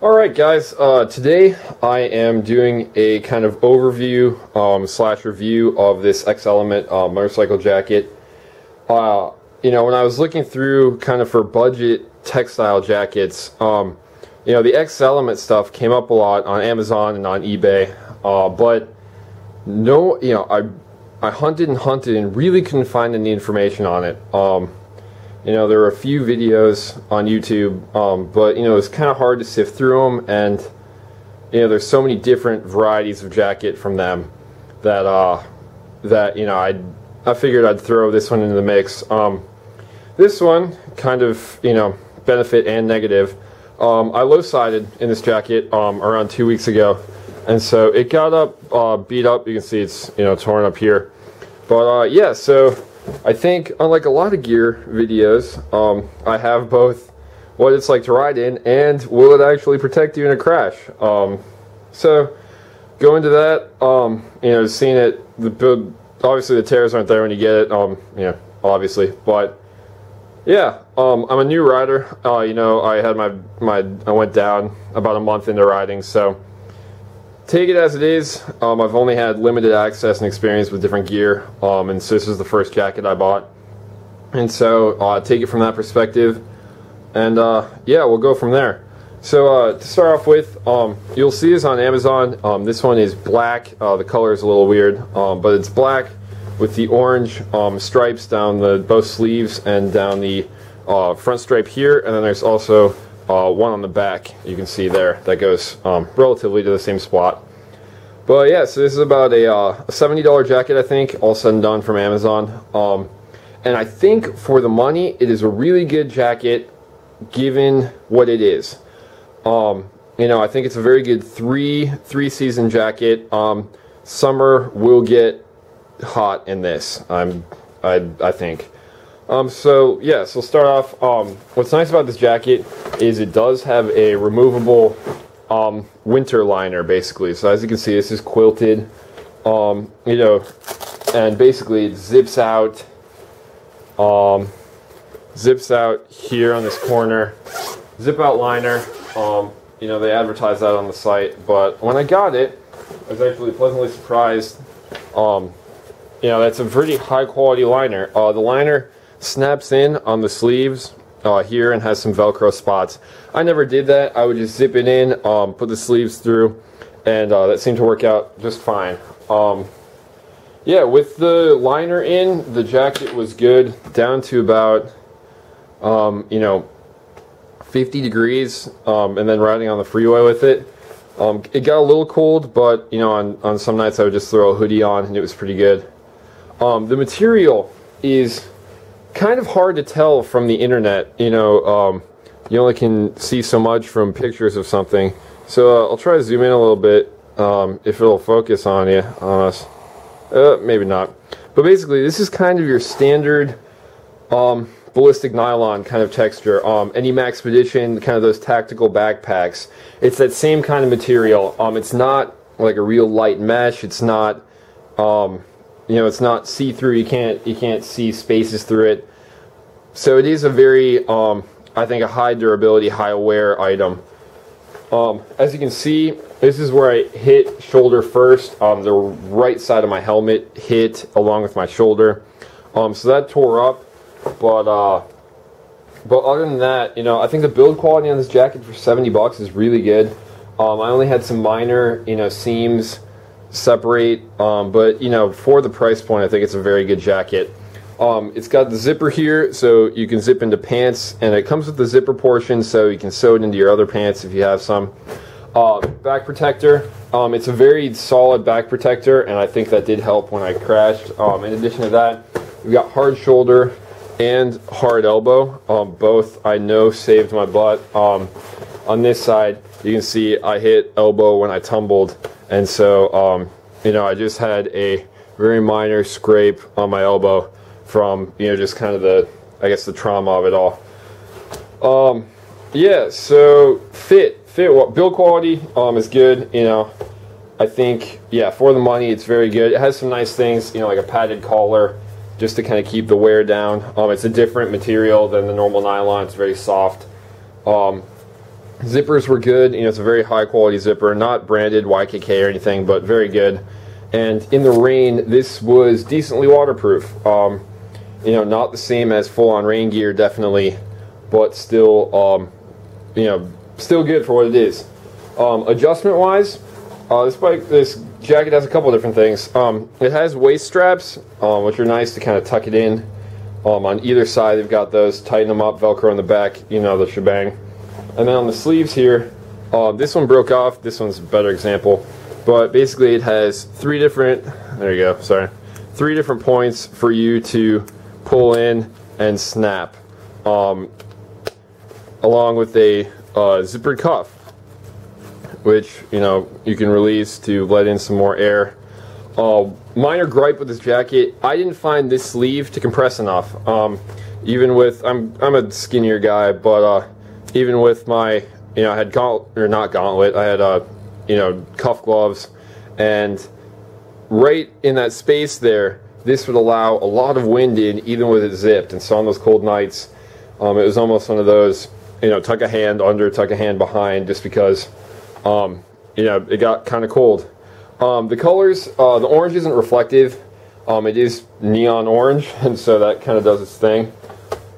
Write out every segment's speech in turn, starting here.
Alright guys, today I am doing a kind of overview slash review of this Xelement motorcycle jacket. When I was looking through kind of for budget textile jackets, the Xelement stuff came up a lot on Amazon and on eBay, but no, I hunted and really couldn't find any information on it. There were a few videos on YouTube, but it's kind of hard to sift through them, and there's so many different varieties of jacket from them that I figured I'd throw this one into the mix. This one kind of benefit and negative. I low-sided in this jacket around 2 weeks ago, and so it got up beat up. You can see it's torn up here, but yeah, so I think, unlike a lot of gear videos, I have both what it's like to ride in and will it actually protect you in a crash. So, go into that, seeing it, obviously the tears aren't there when you get it, obviously, but yeah, I'm a new rider. I had I went down about a month into riding, so take it as it is. I've only had limited access and experience with different gear, and so this is the first jacket I bought, and so take it from that perspective, and yeah, we'll go from there. So to start off with, you'll see this on Amazon. This one is black. The color is a little weird, but it's black with the orange stripes down both sleeves and down the front stripe here, and then there's also one on the back, you can see there, that goes relatively to the same spot. But yeah, so this is about a $70 jacket, I think, all said and done, from Amazon. And I think for the money, it is a really good jacket, given what it is. I think it's a very good three-season jacket. Summer will get hot in this, I think. So yeah, so start off, what's nice about this jacket is it does have a removable winter liner, basically. So as you can see, this is quilted, and basically it zips out here on this corner, zip out liner. They advertise that on the site, but when I got it, I was actually pleasantly surprised. That's a pretty high quality liner. The liner snaps in on the sleeves here and has some Velcro spots. I never did that. I would just zip it in, put the sleeves through, and that seemed to work out just fine. Yeah, with the liner in, the jacket was good down to about 50 degrees, and then riding on the freeway with it. It got a little cold, but on some nights I would just throw a hoodie on and it was pretty good. The material is kind of hard to tell from the internet. You only can see so much from pictures of something. So I'll try to zoom in a little bit, if it'll focus on us. Maybe not. But basically, this is kind of your standard ballistic nylon kind of texture. Any Maxpedition, kind of those tactical backpacks. It's that same kind of material. It's not like a real light mesh. It's not it's not see-through. You can't see spaces through it. So it is a very, I think, a high durability, high wear item. As you can see, this is where I hit shoulder first. The right side of my helmet hit along with my shoulder. So that tore up. But other than that, I think the build quality on this jacket for $70 is really good. I only had some minor, seams separate, but for the price point, I think it's a very good jacket. It's got the zipper here, so you can zip into pants, and it comes with the zipper portion, so you can sew it into your other pants if you have some. Back protector, it's a very solid back protector, and I think that did help when I crashed. In addition to that, we've got hard shoulder and hard elbow. Both I know saved my butt. On this side, you can see I hit elbow when I tumbled, and so I just had a very minor scrape on my elbow from just kind of the trauma of it all. Yeah, so build quality is good. I think, yeah, for the money it's very good. It has some nice things, like a padded collar, just to kind of keep the wear down. It's a different material than the normal nylon. It's very soft. Zippers were good. You know, it's a very high quality zipper, not branded YKK or anything, but very good. And in the rain, this was decently waterproof. You know, not the same as full-on rain gear, definitely, but still, you know, still good for what it is. Adjustment-wise, this jacket has a couple different things. It has waist straps, which are nice to kind of tuck it in. On either side, they've got those. Tighten them up, Velcro on the back, you know, the shebang. And then on the sleeves here, this one broke off. This one's a better example. But basically, it has three different points for you to pull in and snap, along with a zippered cuff, which, you know, you can release to let in some more air. Minor gripe with this jacket, I didn't find this sleeve to compress enough. Even with, I'm a skinnier guy, but even with my, you know, I had I had you know, cuff gloves, and right in that space there, this would allow a lot of wind in, even with it zipped. And so on those cold nights, it was almost one of those, you know, tuck a hand under, tuck a hand behind, just because, you know, it got kind of cold. The colors, the orange isn't reflective. It is neon orange, and so that kind of does its thing.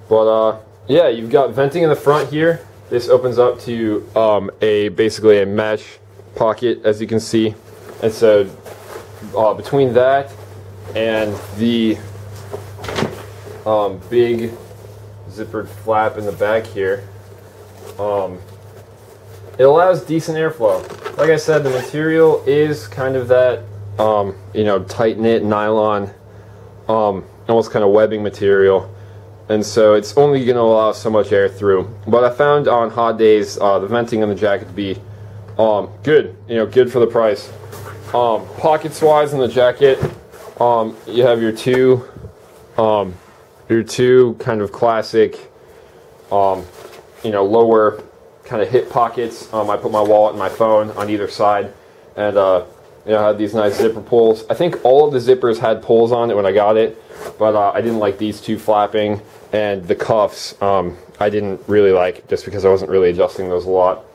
But yeah, you've got venting in the front here. This opens up to basically a mesh pocket, as you can see. And so between that and the big zippered flap in the back here, it allows decent airflow. Like I said, the material is kind of that, you know, tight knit nylon, almost kind of webbing material, and so it's only going to allow so much air through. But I found on hot days the venting on the jacket to be good, you know, good for the price. Pockets wise in the jacket, you have your two kind of classic, you know, lower kind of hip pockets. I put my wallet and my phone on either side, and you know, I had these nice zipper pulls. I think all of the zippers had pulls on it when I got it, but I didn't like these two flapping, and the cuffs I didn't really like, just because I wasn't really adjusting those a lot.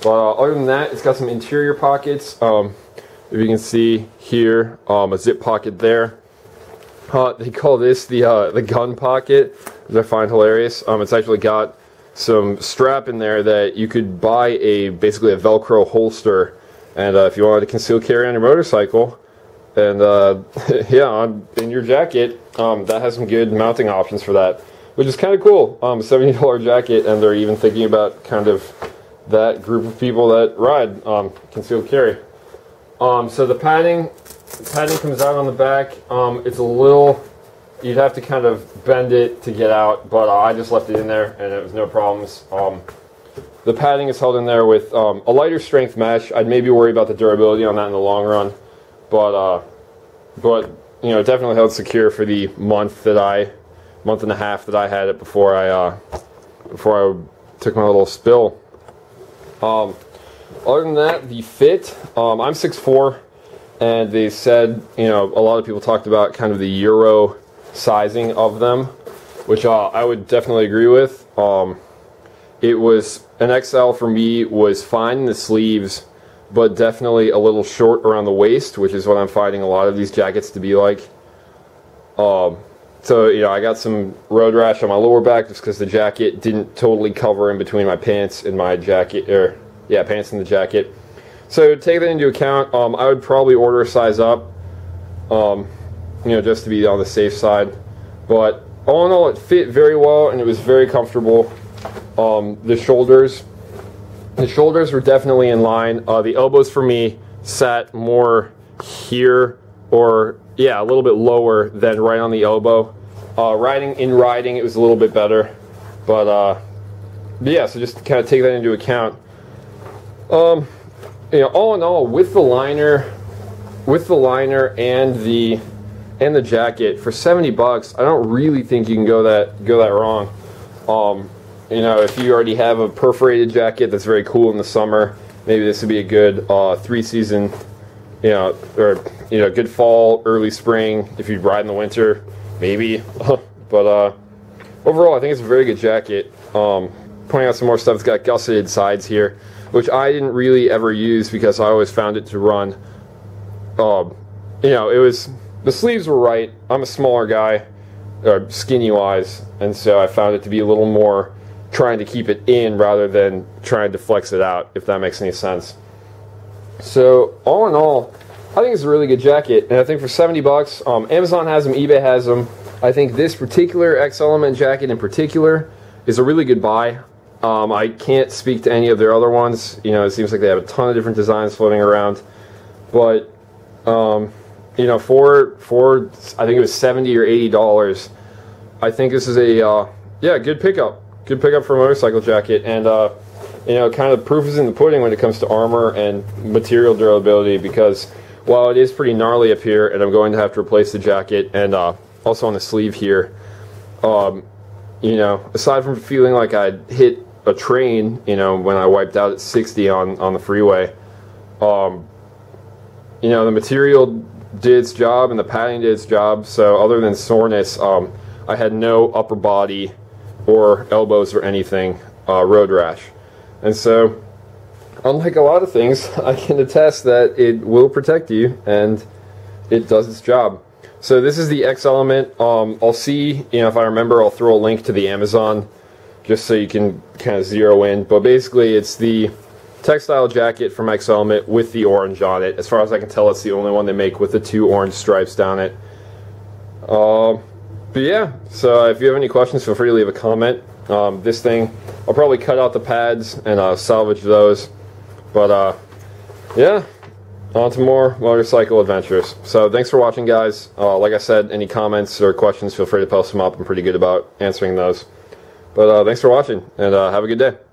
But other than that, it's got some interior pockets. If you can see here, a zip pocket there. They call this the gun pocket, which I find hilarious. It's actually got some strap in there that you could buy basically a Velcro holster, and if you wanted to conceal carry on your motorcycle, and yeah, in your jacket, that has some good mounting options for that, which is kind of cool. $70 jacket, and they're even thinking about kind of that group of people that ride concealed carry. So the padding comes out on the back. It's a little, you'd have to kind of bend it to get out, but I just left it in there and it was no problems. The padding is held in there with a lighter strength mesh. I'd maybe worry about the durability on that in the long run, but you know, definitely held secure for the month and a half that I had it before I took my little spill. Other than that, the fit, I'm 6'4", and they said, you know, a lot of people talked about kind of the Euro sizing of them, which I would definitely agree with. It was an XL for me, was fine in the sleeves, but definitely a little short around the waist, which is what I'm finding a lot of these jackets to be like. So, you know, I got some road rash on my lower back just because the jacket didn't totally cover in between my pants and my jacket, or yeah, pants and the jacket. So take that into account. I would probably order a size up, you know, just to be on the safe side. But all in all, it fit very well and it was very comfortable. The shoulders were definitely in line. The elbows for me sat more here, or yeah, a little bit lower than right on the elbow. Riding, it was a little bit better, but yeah, so just kind of take that into account. You know, all in all, with the liner and the jacket for $70, I don't really think you can go that wrong. You know, if you already have a perforated jacket that's very cool in the summer, maybe this would be a good 3-season, you know, or you know, good fall, early spring. If you ride in the winter, maybe. But overall, I think it's a very good jacket. pointing out some more stuff. It's got gusseted sides here, which I didn't really ever use because I always found it to run. You know, the sleeves were right. I'm a smaller guy, skinny wise, and so I found it to be a little more trying to keep it in rather than trying to flex it out, if that makes any sense. So all in all, I think it's a really good jacket, and I think for 70 bucks, Amazon has them, eBay has them. I think this particular Xelement jacket in particular is a really good buy. I can't speak to any of their other ones. You know, it seems like they have a ton of different designs floating around, but you know, for I think it was $70 or $80, I think this is a yeah, good pickup. Good pickup for a motorcycle jacket, and you know, kind of proof is in the pudding when it comes to armor and material durability, because while it is pretty gnarly up here, and I'm going to have to replace the jacket, and also on the sleeve here, you know, aside from feeling like I'd hit a train, you know, when I wiped out at 60 on the freeway, you know, the material did its job and the padding did its job. So other than soreness, I had no upper body or elbows or anything road rash. And so, unlike a lot of things, I can attest that it will protect you and it does its job. So this is the Xelement. I'll see, you know, if I remember, I'll throw a link to the Amazon just so you can kind of zero in. But basically, it's the Textile jacket from Xelement with the orange on it. As far as I can tell, it's the only one they make with the 2 orange stripes down it. But yeah, so if you have any questions, feel free to leave a comment. This thing, I'll probably cut out the pads and salvage those. But yeah, on to more motorcycle adventures. So thanks for watching, guys. Like I said, any comments or questions, feel free to post them up. I'm pretty good about answering those. But thanks for watching, and have a good day.